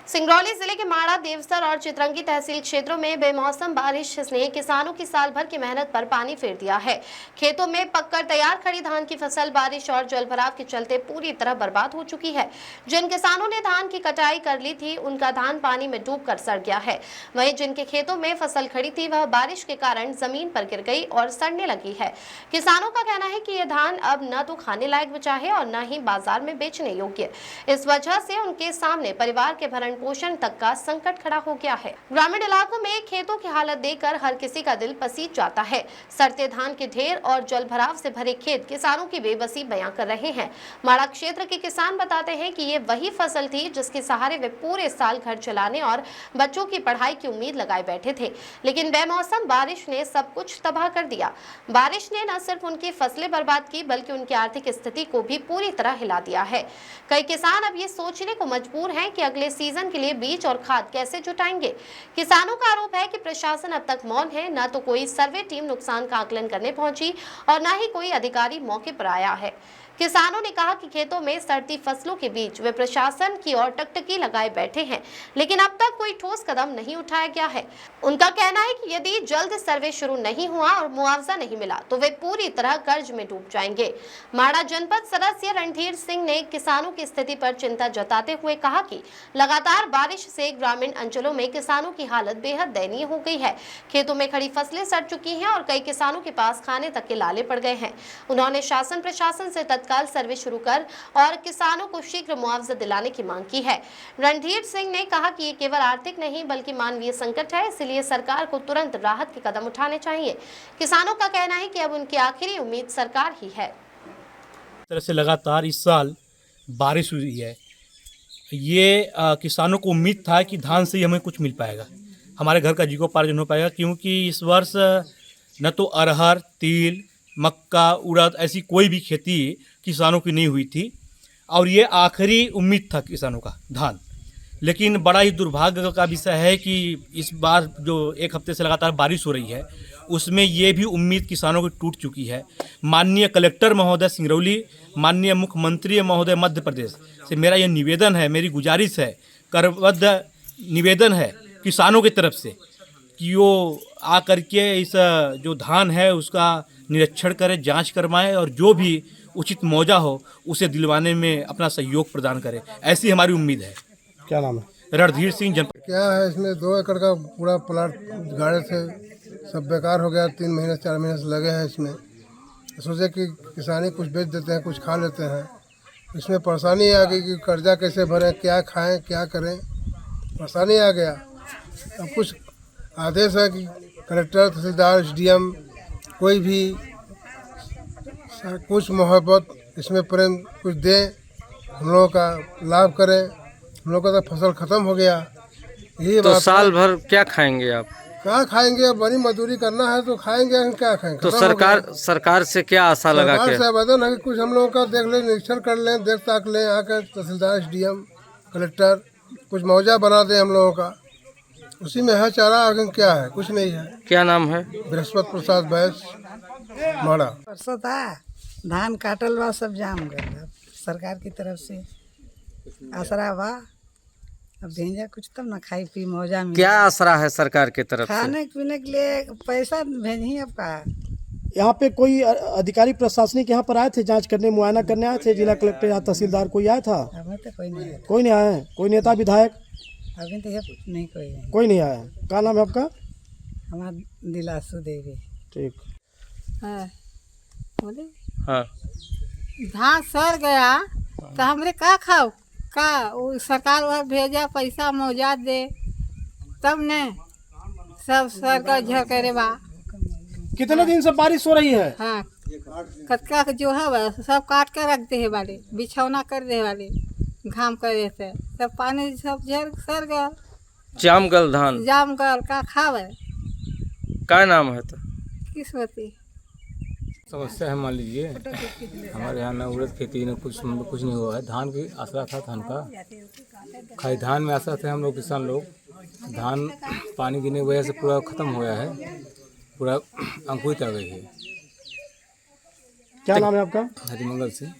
सिंगरौली जिले के माड़ा, देवसर और चितरंगी तहसील क्षेत्रों में बेमौसम बारिश ने किसानों की साल भर की मेहनत पर पानी फेर दिया है। खेतों में पककर तैयार खड़ी धान की फसल बारिश और जलभराव के चलते पूरी तरह बर्बाद हो चुकी है। जिन किसानों ने धान की कटाई कर ली थी, उनका धान पानी में डूबकर सड़ गया है। वहीं जिनके खेतों में फसल खड़ी थी, वह बारिश के कारण जमीन पर गिर गई और सड़ने लगी है। किसानों का कहना है कि यह धान अब न तो खाने लायक बचा है और न ही बाजार में बेचने योग्य। इस वजह से उनके सामने परिवार के भरण पोषण तक का संकट खड़ा हो गया है। ग्रामीण इलाकों में खेतों की हालत देखकर हर किसी का दिल पसीज जाता है। सड़ते धान के ढेर और जलभराव से भरे खेत किसानों की बेबसी बयां कर रहे हैं। माड़ा क्षेत्र के किसान बताते हैं कि ये वही फसल थी जिसके सहारे वे पूरे साल घर चलाने और बच्चों की पढ़ाई की उम्मीद लगाए बैठे थे, लेकिन बेमौसम बारिश ने सब कुछ तबाह कर दिया। बारिश ने न सिर्फ उनकी फसलें बर्बाद की, बल्कि उनकी आर्थिक स्थिति को भी पूरी तरह हिला दिया है। कई किसान अब ये सोचने को मजबूर हैं कि अगले सीजन के लिए बीज और खाद कैसे जुटाएंगे। किसानों का आरोप है कि प्रशासन अब तक मौन है, न तो कोई सर्वे टीम नुकसान का आकलन करने पहुंची और न ही कोई अधिकारी मौके पर आया है। किसानों ने कहा कि खेतों में सड़ती फसलों के बीच वे प्रशासन की ओर टकटकी लगाए बैठे हैं, लेकिन अब तक कोई ठोस कदम नहीं उठाया गया है। उनका कहना है कि यदि जल्द सर्वे शुरू नहीं हुआ और मुआवजा नहीं मिला तो वे पूरी तरह कर्ज में डूब जाएंगे। माड़ा जनपद सदस्य रणधीर सिंह ने किसानों की स्थिति पर चिंता जताते हुए कहा कि लगातार बारिश से ग्रामीण अंचलों में किसानों की हालत बेहद दयनीय हो गई है। खेतों में खड़ी फसलें सड़ चुकी हैं और कई किसानों के पास खाने तक के लाले पड़ गए हैं। उन्होंने शासन प्रशासन से तत्काल सर्वे शुरू कर और किसानों को शीघ्र मुआवजा दिलाने की मांग की है। रणधीर सिंह ने कहा कि ये केवल आर्थिक नहीं बल्कि मानवीय संकट है, इसलिए सरकार को तुरंत राहत के कदम उठाने चाहिए। किसानों का कहना है कि अब उनकी आखिरी उम्मीद सरकार ही है। तरह से लगातार इस साल बारिश हुई है। ये किसानों को उम्मीद था कि धान से ही हमें कुछ मिल पाएगा, हमारे घर का जीविकोपार्जन हो पाएगा, क्योंकि इस वर्ष न तो अरहर, तिल, मक्का, उड़द ऐसी कोई भी खेती किसानों की नहीं हुई थी और ये आखिरी उम्मीद था किसानों का धान। लेकिन बड़ा ही दुर्भाग्य का विषय है कि इस बार जो एक हफ्ते से लगातार बारिश हो रही है, उसमें ये भी उम्मीद किसानों की टूट चुकी है। माननीय कलेक्टर महोदय सिंगरौली, माननीय मुख्यमंत्री महोदय मध्य प्रदेश से मेरा ये निवेदन है, मेरी गुजारिश है, करबद्ध निवेदन है किसानों की तरफ से कि वो आ करके इस जो धान है उसका निरीक्षण करें, जांच करवाएं और जो भी उचित मुआवजा हो उसे दिलवाने में अपना सहयोग प्रदान करें। ऐसी हमारी उम्मीद है। क्या नाम है? रणधीर सिंह जनपद। क्या है, इसमें 2 एकड़ का पूरा प्लाट गाड़े थे, सब बेकार हो गया। 3 महीने 4 महीने से लगे हैं इसमें। सोचे कि किसानी कुछ बेच देते हैं, कुछ खा लेते हैं। इसमें परेशानी आ गई कि कर्जा कैसे भरें, क्या खाएं, क्या करें, परेशानी आ गया। अब कुछ आदेश है कि कलेक्टर, तहसीलदार, SDM कोई भी कुछ मोहब्बत इसमें प्रेम कुछ दे, हम लोगों का लाभ करें। हम लोगों का तो फसल खत्म हो गया। यही तो बात साल भर क्या खाएंगे आप? क्या खाएंगे? बड़ी मजदूरी करना है तो खाएंगे, क्या खाएंगे? तो सरकार से क्या आशा लगा के? सरकार से आवेदन है कि कुछ हम लोगों का देख लें, निरीक्षण कर लें, देख ताक लें, आकर तहसीलदार, SDM, कलेक्टर कुछ मुआवजा बना दें हम लोगों का। उसी में है चारा, आगे क्या है? कुछ नहीं है। क्या नाम है? बृहस्पति प्रसाद बैस, माड़ा। परसों था धान काटल बा, सब जाम गया। सरकार की तरफ से आसरा बा, अब भेजा कुछ तब ना खाई पी मौजा में। क्या आसरा है सरकार की तरफ से? खाने पीने के लिए पैसा भेजी अब का। यहाँ पे कोई अधिकारी प्रशासनिक यहाँ पर आए थे, जांच करने, मुआयना करने आए थे? जिला कलेक्टर या तहसीलदार कोई आया था? हमें तो कोई नहीं, कोई नहीं आया है? कोई नेता विधायक अभी तो नहीं कोई नहीं आया? क्या नाम है आपका? हमारा दिलासू देवी। ठीक। बोले हाँ। धान सड़ गया तो हमरे का खाओ का? वो सरकार वह भेजा पैसा मौजा दे तब ने सब सर का झकरे बा। कितने दिन से बारिश हो रही है? हाँ, कटका जो है वह सब काट कर रख दे वाले, बिछौना कर दे वाले, घाम करे से सब पानी सब झर सर गया, जाम गल धान, जाम गल का खावे। क्या नाम है? तो किस्मती समस्या है। मान लीजिए हमारे यहाँ ना उड़द खेती न कुछ नहीं हुआ है। धान की आसरा था, धान का खाली धान में आसरा थे हम लोग किसान लोग। धान पानी गिरने की वजह से पूरा ख़त्म हो गया है, पूरा अंकुरित आ गई है। क्या नाम है आपका? हरिमंगल सिंह।